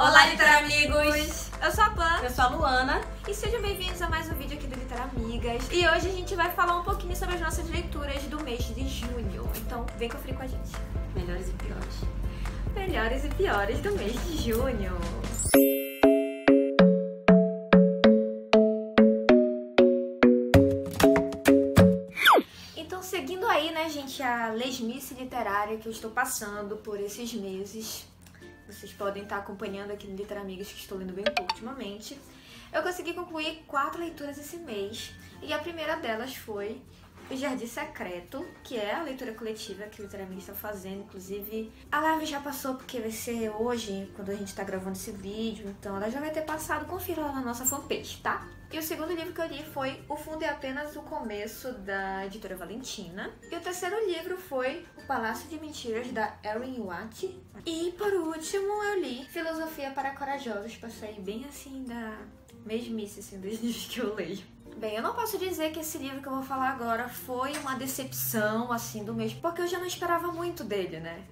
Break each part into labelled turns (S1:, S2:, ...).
S1: Olá, Literamigos!
S2: Eu sou a Pan.
S1: Eu sou a Luana.
S2: E sejam bem-vindos a mais um vídeo aqui do Literamigas. E hoje a gente vai falar um pouquinho sobre as nossas leituras do mês de junho. Então, vem conferir com a gente.
S1: Melhores e piores.
S2: Melhores e piores do mês de junho. Então, seguindo aí, né, gente, a lesmice literária que eu estou passando por esses meses. Vocês podem estar acompanhando aqui no Literamigas, que estou lendo bem pouco ultimamente. Eu consegui concluir 4 leituras esse mês. E a primeira delas foi O Jardim Secreto, que é a leitura coletiva que o Literamigas está fazendo. Inclusive, a live já passou, porque vai ser hoje, quando a gente está gravando esse vídeo. Então, ela já vai ter passado. Confira lá na nossa fanpage, tá? E o segundo livro que eu li foi O Fundo é Apenas o Começo, da editora Valentina. E o terceiro livro foi O Palácio de Mentiras, da Erin Watt. E, por último, eu li Filosofia para Corajosos, pra sair bem assim da mesmice assim, dos livros que eu leio. Bem, eu não posso dizer que esse livro que eu vou falar agora foi uma decepção, assim, do mês, porque eu já não esperava muito dele, né?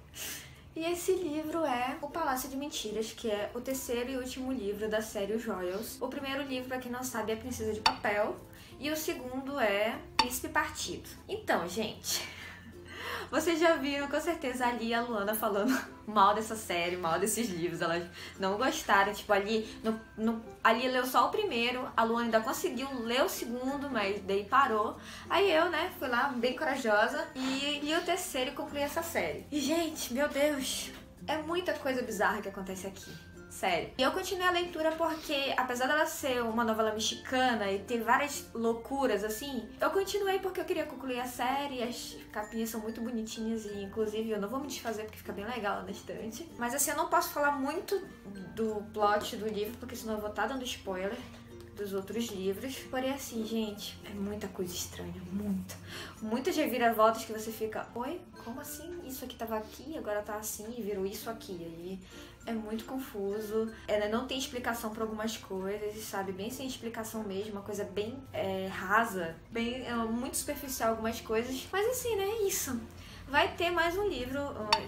S2: E esse livro é O Palácio de Mentiras, que é o terceiro e último livro da série Os Royals. O primeiro livro, pra quem não sabe, é Princesa de Papel. E o segundo é Príncipe Partido. Então, gente, vocês já viram com certeza ali a Luana falando mal dessa série, mal desses livros. Elas não gostaram. Tipo, ali leu só o primeiro, a Luana ainda conseguiu ler o segundo, mas daí parou. Aí eu, né, fui lá bem corajosa e li o terceiro e concluí essa série. E, gente, meu Deus, é muita coisa bizarra que acontece aqui. Sério. E eu continuei a leitura porque, apesar dela ser uma novela mexicana e ter várias loucuras, assim, eu continuei porque eu queria concluir a série. As capinhas são muito bonitinhas e, inclusive, eu não vou me desfazer porque fica bem legal lá na estante. Mas, assim, eu não posso falar muito do plot do livro, porque senão eu vou estar dando spoiler dos outros livros. Porém, assim, gente, é muita coisa estranha, muitas reviravoltas que você fica, oi, como assim? Isso aqui tava aqui, agora tá assim e virou isso aqui. Aí é muito confuso, não tem explicação pra algumas coisas, sabe? Bem sem explicação mesmo, uma coisa bem rasa, bem muito superficial algumas coisas. Mas assim, né, é isso. Vai ter mais um livro,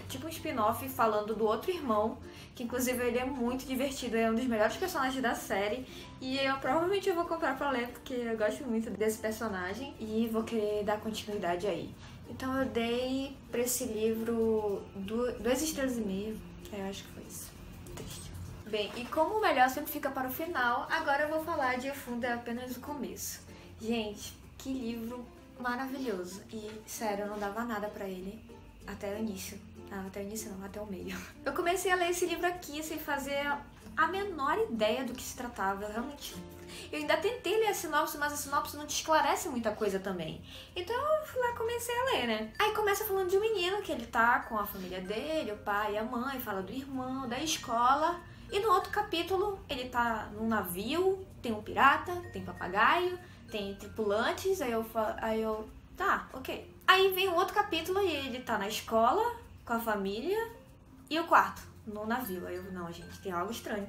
S2: tipo um spin-off, falando do outro irmão, que inclusive ele é muito divertido, é um dos melhores personagens da série. E eu provavelmente vou comprar pra ler, porque eu gosto muito desse personagem e vou querer dar continuidade aí. Então eu dei pra esse livro 2 estrelas e meio, eu acho que foi isso. Triste. Bem, e como o melhor sempre fica para o final, agora eu vou falar de O Fundo é Apenas o Começo. Gente, que livro maravilhoso. E, sério, eu não dava nada pra ele até o início. Não, até o início não, até o meio. Eu comecei a ler esse livro aqui sem fazer a menor ideia do que se tratava. Eu ainda tentei ler a sinopse, mas a sinopse não te esclarece muita coisa também. Então eu fui lá e comecei a ler, né? Aí começa falando de um menino que ele tá com a família dele, o pai e a mãe, fala do irmão, da escola. E no outro capítulo ele tá num navio, tem um pirata, tem papagaio, tem tripulantes, aí eu, tá, ok. Aí vem um outro capítulo e ele tá na escola, com a família, e o quarto, no navio. Aí eu, não, gente, tem algo estranho.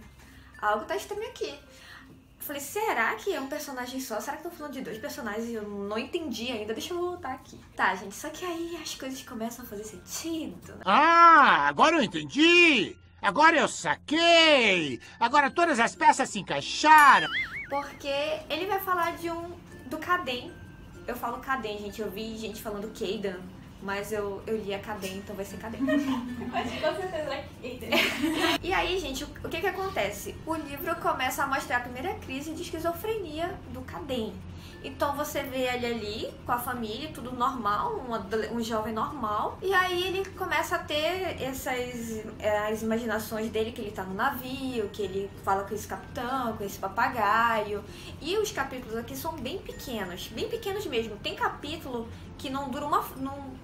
S2: Algo tá estranho aqui. Eu falei, será que é um personagem só? Será que estão falando de 2 personagens? Eu não entendi ainda, deixa eu voltar aqui. Tá, gente, só que aí as coisas começam a fazer sentido, né?
S3: Ah, agora eu entendi! Agora eu saquei! Agora todas as peças se encaixaram!
S2: Porque ele vai falar do Caden. Eu falo Caden, gente. Eu vi gente falando Caden, mas eu li a Caden, então vai ser Caden.
S1: Acho que com certeza é Caden.
S2: E aí, gente, o que acontece? O livro começa a mostrar a primeira crise de esquizofrenia do Caden. Então você vê ele ali com a família, tudo normal, um jovem normal. E aí ele começa a ter as imaginações dele, que ele tá no navio, que ele fala com esse capitão, com esse papagaio. E os capítulos aqui são bem pequenos mesmo. Tem capítulo que não dura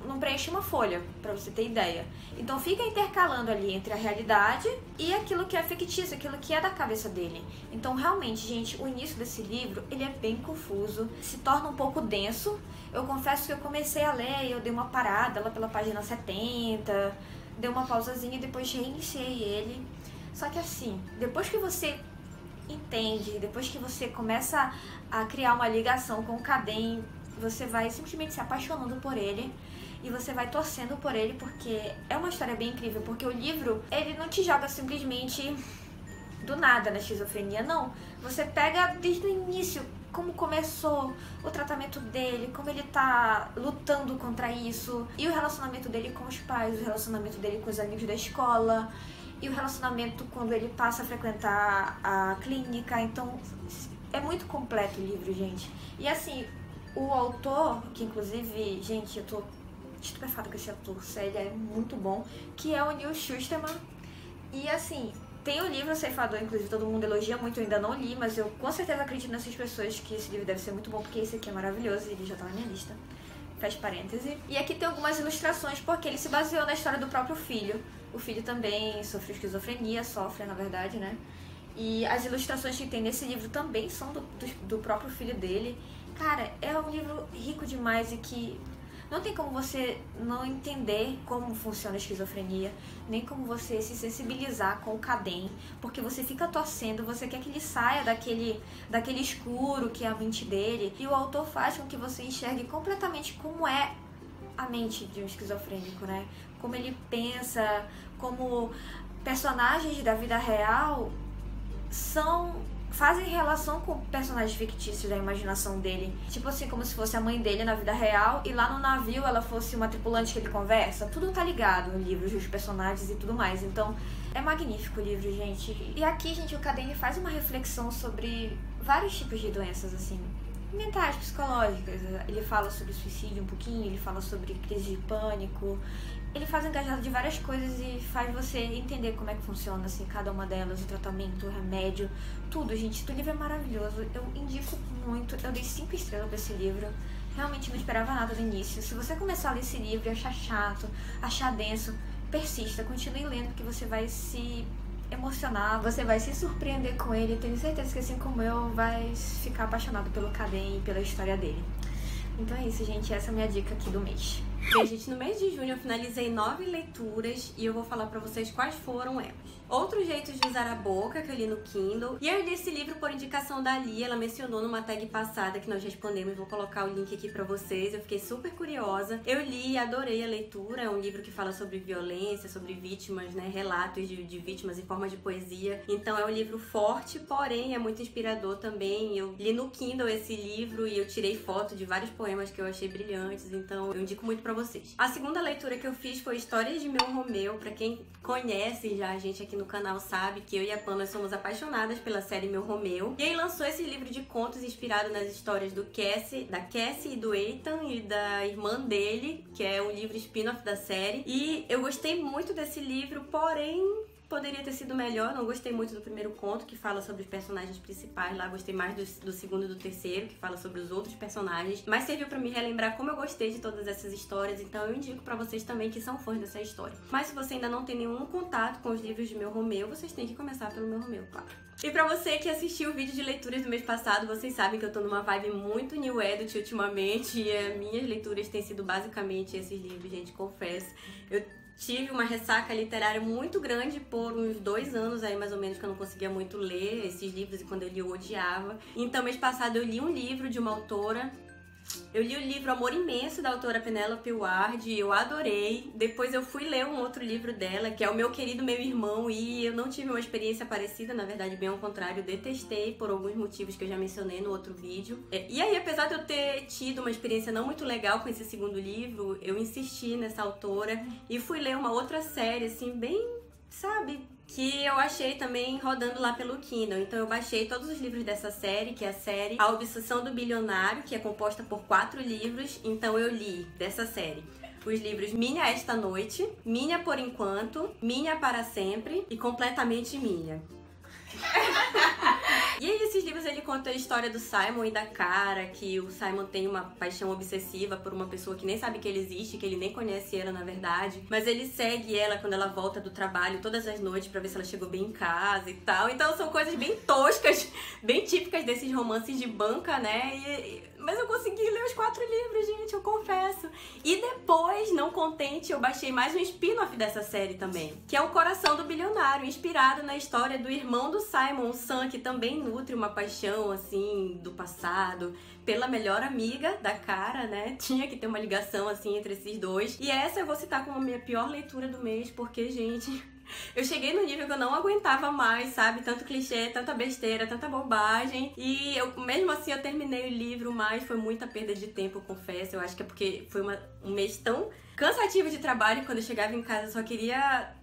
S2: não preenche uma folha, pra você ter ideia. Então fica intercalando ali entre a realidade e aquilo que é fictício, aquilo que é da cabeça dele. Então realmente, gente, o início desse livro, ele é bem confuso, se torna um pouco denso. Eu confesso que eu comecei a ler e eu dei uma parada lá pela página 70, dei uma pausazinha e depois reiniciei ele. Só que assim, depois que você entende, depois que você começa a criar uma ligação com o Caden, você vai simplesmente se apaixonando por ele e você vai torcendo por ele, porque é uma história bem incrível, porque o livro, ele não te joga simplesmente do nada na esquizofrenia, não. Você pega desde o início, como começou o tratamento dele, como ele tá lutando contra isso, e o relacionamento dele com os pais, o relacionamento dele com os amigos da escola, e o relacionamento quando ele passa a frequentar a clínica. Então, é muito completo o livro, gente. E assim, o autor, que inclusive, gente, eu tô estupefada com esse ator, ele é muito bom, que é o Neil Shusterman. E assim, tem o livro Ceifador, inclusive todo mundo elogia muito, eu ainda não li, mas eu com certeza acredito nessas pessoas que esse livro deve ser muito bom, porque esse aqui é maravilhoso e ele já tá na minha lista. Fecha parêntese. E aqui tem algumas ilustrações, porque ele se baseou na história do próprio filho. O filho também sofreu esquizofrenia, sofre na verdade, né? E as ilustrações que tem nesse livro também são do próprio filho dele. Cara, é um livro rico demais e que não tem como você não entender como funciona a esquizofrenia, nem como você se sensibilizar com o Caden, porque você fica torcendo, você quer que ele saia daquele escuro que é a mente dele, e o autor faz com que você enxergue completamente como é a mente de um esquizofrênico, né? Como ele pensa, como personagens da vida real fazem relação com personagens fictícios da imaginação dele. Tipo assim, como se fosse a mãe dele na vida real e lá no navio ela fosse uma tripulante que ele conversa. Tudo tá ligado no livro, os personagens e tudo mais. Então, é magnífico o livro, gente. E aqui, gente, o Caden faz uma reflexão sobre vários tipos de doenças, assim, mentais, psicológicas. Ele fala sobre suicídio um pouquinho, ele fala sobre crise de pânico. Ele faz engajado de várias coisas e faz você entender como é que funciona, assim, cada uma delas, o tratamento, o remédio, tudo, gente. O livro é maravilhoso, eu indico muito, eu dei 5 estrelas pra esse livro. Realmente não esperava nada no início. Se você começar a ler esse livro e achar chato, achar denso, persista, continue lendo, porque você vai se emocionar, você vai se surpreender com ele. Tenho certeza que, assim como eu, vai ficar apaixonado pelo Caden e pela história dele. Então é isso, gente, essa é a minha dica aqui do mês.
S1: Bem, gente, no mês de junho eu finalizei 9 leituras e eu vou falar pra vocês quais foram elas. Outros Jeitos de Usar a Boca, que eu li no Kindle. E eu li esse livro por indicação da Lia, ela mencionou numa tag passada que nós respondemos, vou colocar o link aqui pra vocês. Eu fiquei super curiosa. Eu li e adorei a leitura, é um livro que fala sobre violência, sobre vítimas, né, relatos de vítimas em forma de poesia. Então é um livro forte, porém é muito inspirador também. Eu li no Kindle esse livro e eu tirei foto de vários poemas que eu achei brilhantes, então eu indico muito pra vocês. A segunda leitura que eu fiz foi Histórias de Meu Romeu. Pra quem conhece já a gente aqui no canal sabe que eu e a Pan nós somos apaixonadas pela série Meu Romeu. E aí lançou esse livro de contos inspirado nas histórias da Cassie e do Ethan e da irmã dele, que é um livro spin-off da série. E eu gostei muito desse livro, porém poderia ter sido melhor. Não gostei muito do primeiro conto, que fala sobre os personagens principais lá. Gostei mais do segundo e do terceiro, que fala sobre os outros personagens. Mas serviu pra me relembrar como eu gostei de todas essas histórias. Então eu indico pra vocês também que são fãs dessa história. Mas se você ainda não tem nenhum contato com os livros de Meu Romeu, vocês têm que começar pelo Meu Romeu, claro. E pra você que assistiu o vídeo de leituras do mês passado, vocês sabem que eu tô numa vibe muito New Adult ultimamente. E as minhas leituras têm sido basicamente esses livros, gente, confesso. Eu tive uma ressaca literária muito grande por uns 2 anos aí, mais ou menos, que eu não conseguia muito ler esses livros e quando eu li eu odiava. Então, mês passado eu li um livro de uma autora. Eu li o livro Amor Imenso, da autora Penélope Ward, e eu adorei. Depois eu fui ler um outro livro dela, que é O Meu Querido Meu Irmão, e eu não tive uma experiência parecida, na verdade, bem ao contrário, eu detestei por alguns motivos que eu já mencionei no outro vídeo. E aí, apesar de eu ter tido uma experiência não muito legal com esse segundo livro, eu insisti nessa autora e fui ler uma outra série, assim, bem, sabe, que eu achei também rodando lá pelo Kindle. Então eu baixei todos os livros dessa série, que é a série A Obsessão do Bilionário, que é composta por 4 livros. Então eu li dessa série os livros Minha Esta Noite, Minha Por Enquanto, Minha Para Sempre e Completamente Minha. E aí esses livros ele conta a história do Simon e da Cara, que o Simon tem uma paixão obsessiva por uma pessoa que nem sabe que ele existe, que ele nem conhece ela na verdade, mas ele segue ela quando ela volta do trabalho todas as noites pra ver se ela chegou bem em casa e tal. Então são coisas bem toscas, bem típicas desses romances de banca, né? Mas eu consegui ler os 4 livros, gente, eu confesso. E depois, não contente, eu baixei mais um spin-off dessa série também, que é O Coração do Bilionário, inspirado na história do irmão do Simon, o Sam, que também nutre uma paixão, assim, do passado pela melhor amiga da Cara, né? Tinha que ter uma ligação, assim, entre esses dois. E essa eu vou citar como a minha pior leitura do mês, porque, gente, Eu cheguei no nível que eu não aguentava mais, sabe? Tanto clichê, tanta besteira, tanta bobagem. E mesmo assim eu terminei o livro, mas foi muita perda de tempo, eu confesso. Eu acho que é porque foi um mês tão cansativo de trabalho. Quando eu chegava em casa eu só queria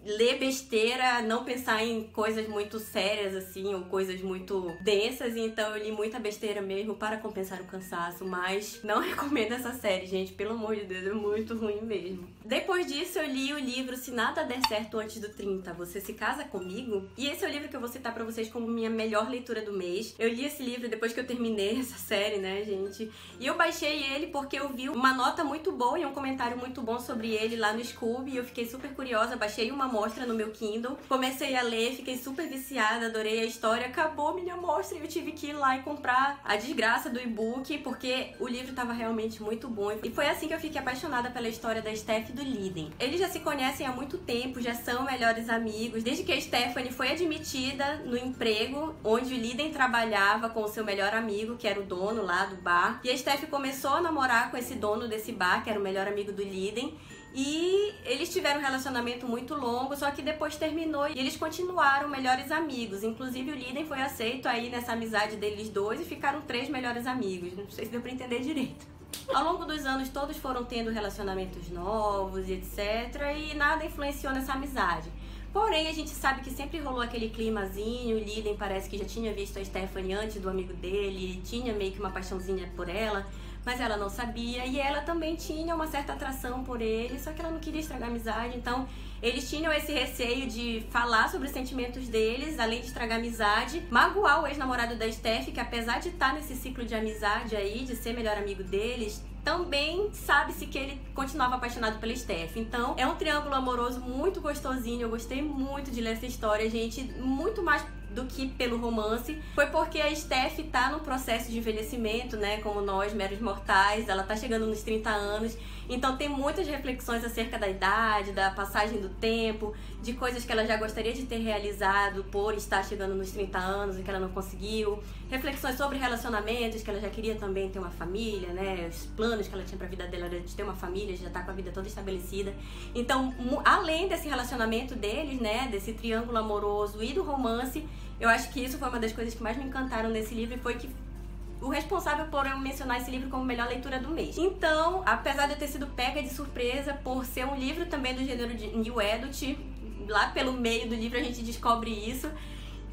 S1: ler besteira, não pensar em coisas muito sérias assim, ou coisas muito densas. Então eu li muita besteira mesmo para compensar o cansaço. Mas não recomendo essa série, gente, pelo amor de Deus, é muito ruim mesmo. Depois disso eu li o livro Se Nada Der Certo Antes do 30, Você Se Casa Comigo? E esse é o livro que eu vou citar pra vocês como minha melhor leitura do mês. Eu li esse livro depois que eu terminei essa série, né, gente? E eu baixei ele porque eu vi uma nota muito boa e um comentário muito bom sobre ele lá no Scooby. E eu fiquei super curiosa, baixei uma amostra no meu Kindle, comecei a ler, fiquei super viciada, adorei a história. Acabou minha amostra e eu tive que ir lá e comprar a desgraça do e-book, porque o livro tava realmente muito bom. E foi assim que eu fiquei apaixonada pela história da Steph e do Liden. Eles já se conhecem há muito tempo, já são melhores amigos, desde que a Stephanie foi admitida no emprego onde o Liden trabalhava com o seu melhor amigo, que era o dono lá do bar. E a Steph começou a namorar com esse dono desse bar, que era o melhor amigo do Liden. E eles tiveram um relacionamento muito longo, só que depois terminou e eles continuaram melhores amigos. Inclusive o Liden foi aceito aí nessa amizade deles dois e ficaram 3 melhores amigos. Não sei se deu pra entender direito. Ao longo dos anos todos foram tendo relacionamentos novos e etc. E nada influenciou nessa amizade. Porém, a gente sabe que sempre rolou aquele climazinho, o Liden parece que já tinha visto a Stephanie antes do amigo dele, tinha meio que uma paixãozinha por ela, mas ela não sabia, e ela também tinha uma certa atração por ele, só que ela não queria estragar a amizade, então eles tinham esse receio de falar sobre os sentimentos deles, além de estragar a amizade, magoar o ex-namorado da Steph, que apesar de estar nesse ciclo de amizade aí, de ser melhor amigo deles, também sabe-se que ele continuava apaixonado pela Steph. Então, é um triângulo amoroso muito gostosinho. Eu gostei muito de ler essa história, gente. Muito mais do que pelo romance. Foi porque a Steph tá no processo de envelhecimento, né? Como nós, meros mortais. Ela tá chegando nos 30 anos. Então, tem muitas reflexões acerca da idade, da passagem do tempo, de coisas que ela já gostaria de ter realizado por estar chegando nos 30 anos e que ela não conseguiu. Reflexões sobre relacionamentos, que ela já queria também ter uma família, né? Os planos que ela tinha pra vida dela era de ter uma família, já tá com a vida toda estabelecida. Então, além desse relacionamento deles, né? Desse triângulo amoroso e do romance, eu acho que isso foi uma das coisas que mais me encantaram nesse livro e foi que o responsável por eu mencionar esse livro como melhor leitura do mês. Então, apesar de eu ter sido pega de surpresa por ser um livro também do gênero de New Adult, lá pelo meio do livro a gente descobre isso.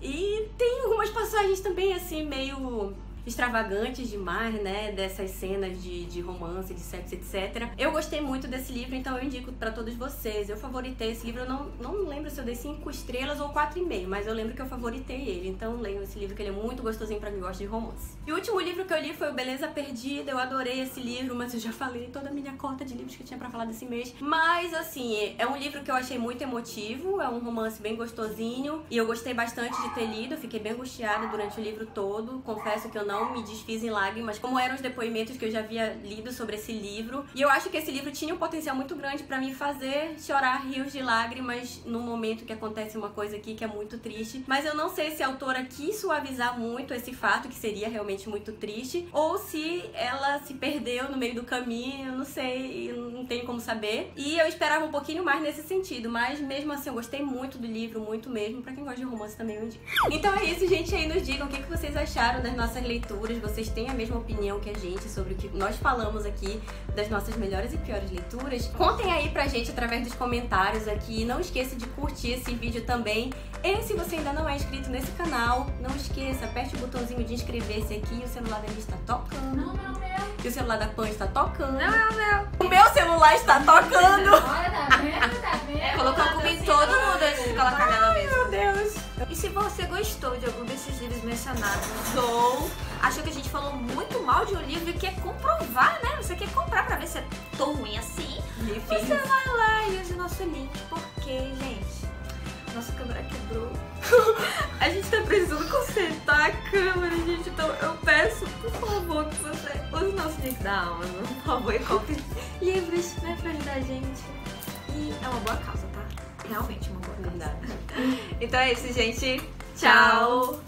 S1: E tem algumas passagens também assim meio extravagantes demais, né, dessas cenas de romance, de sexo, etc. Eu gostei muito desse livro, então eu indico pra todos vocês. Eu favoritei esse livro, eu não lembro se eu dei 5 estrelas ou 4,5, mas eu lembro que eu favoritei ele, então leiam esse livro que ele é muito gostosinho pra quem gosta de romance. E o último livro que eu li foi o Beleza Perdida. Eu adorei esse livro, mas eu já falei toda a minha cota de livros que eu tinha pra falar desse mês. Mas assim, é um livro que eu achei muito emotivo, é um romance bem gostosinho e eu gostei bastante de ter lido, eu fiquei bem angustiada durante o livro todo. Confesso que eu não me desfiz em lágrimas, como eram os depoimentos que eu já havia lido sobre esse livro. E eu acho que esse livro tinha um potencial muito grande pra me fazer chorar rios de lágrimas no momento que acontece uma coisa aqui que é muito triste. Mas eu não sei se a autora quis suavizar muito esse fato, que seria realmente muito triste, ou se ela se perdeu no meio do caminho, eu não sei, não tenho como saber. E eu esperava um pouquinho mais nesse sentido, mas mesmo assim eu gostei muito do livro, muito mesmo. Pra quem gosta de romance também eu indico. Então é isso, gente, aí nos digam o que vocês acharam das nossas leituras. Vocês têm a mesma opinião que a gente sobre o que nós falamos aqui das nossas melhores e piores leituras? Contem aí pra gente através dos comentários aqui. Não esqueça de curtir esse vídeo também. E se você ainda não é inscrito nesse canal, não esqueça, aperte o botãozinho de inscrever-se aqui. O celular da Eli está tocando.
S2: Não é o meu.
S1: E o celular da Pan está tocando.
S2: Não é o meu.
S1: O meu celular está tocando.
S2: Olha, tá vendo? Tá vendo? Colocou a culpa em todo mundo antes de colocar nela mesmo.
S1: Meu Deus.
S2: E se você gostou de algum desses livros mencionados ou achou que a gente falou muito mal de um livro e quer comprovar, né? Você quer comprar pra ver se é tão ruim assim, você vai lá e use o nosso link, porque, gente, nossa câmera quebrou. A gente tá precisando consertar a câmera, gente. Então eu peço, por favor, que você use o nosso link da Amazon, por favor, e compre livros, né, pra ajudar a gente. E é uma boa causa, tá? Realmente uma boa causa. Então é isso, gente. Tchau!